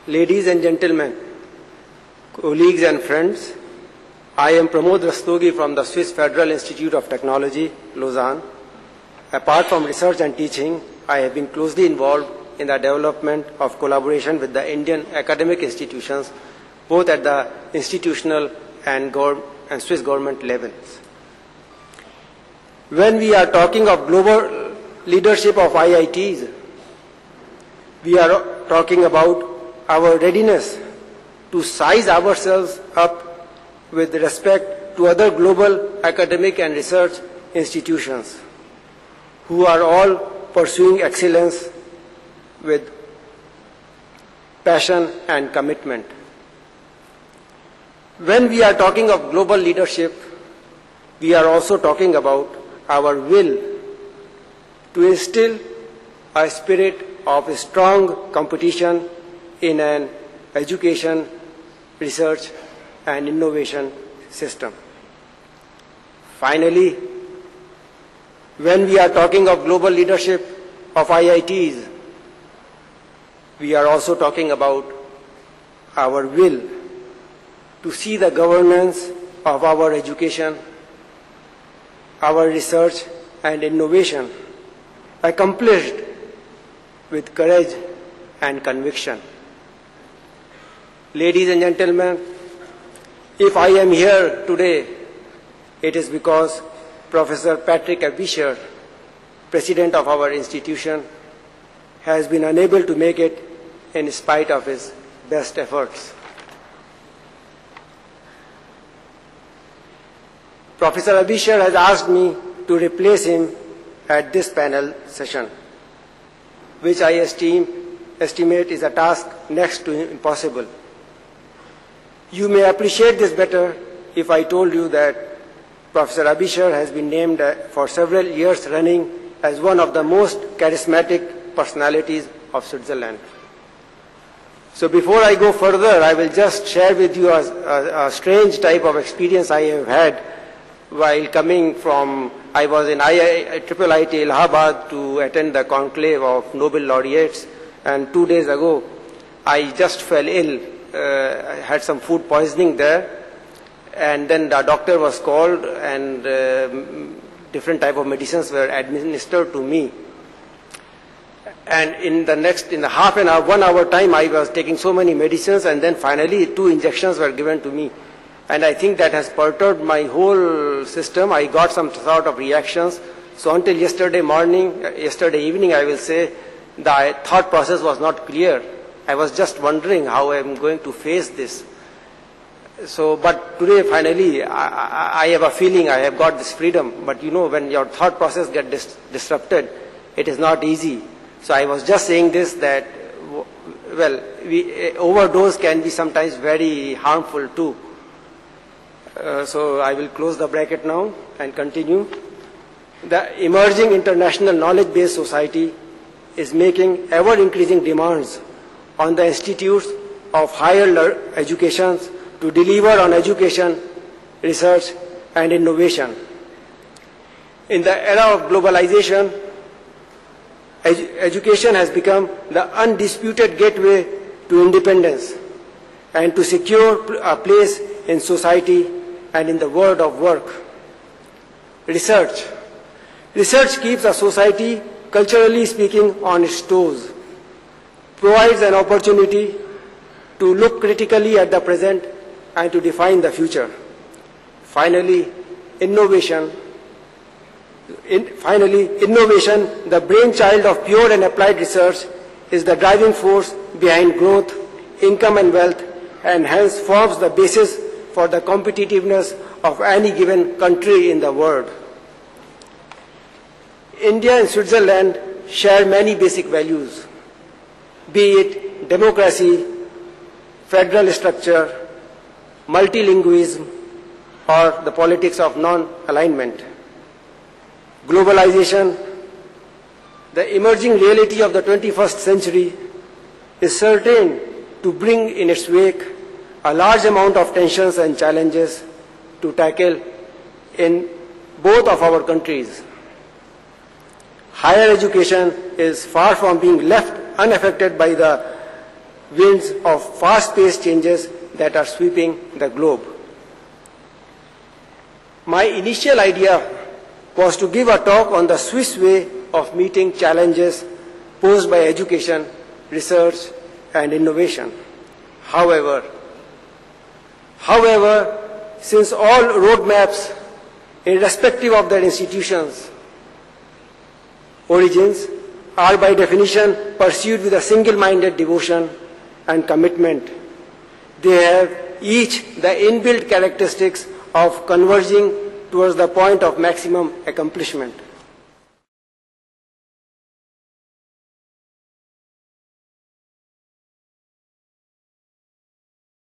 Ladies and gentlemen, colleagues and friends, I am Pramod Rastogi from the Swiss Federal Institute of Technology, Lausanne. Apart from research and teaching, I have been closely involved in the development of collaboration with the Indian academic institutions, both at the institutional and Swiss government levels. When we are talking of global leadership of IITs, we are talking about our readiness to size ourselves up with respect to other global academic and research institutions who are all pursuing excellence with passion and commitment. When we are talking of global leadership, we are also talking about our will to instill a spirit of a strong competition in an education, research, and innovation system. Finally, when we are talking of global leadership of IITs, we are also talking about our will to see the governance of our education, our research and innovation accomplished with courage and conviction. Ladies and gentlemen, if I am here today, it is because Professor Patrick Abisher, President of our institution, has been unable to make it in spite of his best efforts. Professor Abisher has asked me to replace him at this panel session, which I estimate is a task next to impossible. You may appreciate this better if I told you that Professor Abisher has been named for several years running as one of the most charismatic personalities of Switzerland. So before I go further, I will just share with you a strange type of experience I have had while coming from, I was in IIT Allahabad to attend the conclave of Nobel laureates, and 2 days ago I just fell ill. I had some food poisoning there, and then the doctor was called and different type of medicines were administered to me. And in the half an hour, 1 hour time, I was taking so many medicines, and then finally 2 injections were given to me. And I think that has perturbed my whole system. I got some sort of reactions. So until yesterday evening, I will say, the thought process was not clear. I was just wondering how I am going to face this. So, but today finally, I have a feeling I have got this freedom. But you know, when your thought process gets disrupted, it is not easy. So I was just saying this, that, well, overdose can be sometimes very harmful too. So I will close the bracket now and continue. The emerging international knowledge-based society is making ever-increasing demands on the institutes of higher education to deliver on education, research, and innovation. In the era of globalization, education has become the undisputed gateway to independence and to secure a place in society and in the world of work. Research keeps a society, culturally speaking, on its toes, provides an opportunity to look critically at the present and to define the future. Finally, innovation, the brainchild of pure and applied research, is the driving force behind growth, income and wealth, and hence forms the basis for the competitiveness of any given country in the world. India and Switzerland share many basic values, be it democracy, federal structure, multilingualism, or the politics of non-alignment. Globalization, the emerging reality of the 21st century, is certain to bring in its wake a large amount of tensions and challenges to tackle in both of our countries. Higher education is far from being left unaffected by the winds of fast-paced changes that are sweeping the globe. My initial idea was to give a talk on the Swiss way of meeting challenges posed by education, research, and innovation. However, since all roadmaps, irrespective of their institutions' origins, are by definition pursued with a single-minded devotion and commitment, they have each the inbuilt characteristics of converging towards the point of maximum accomplishment.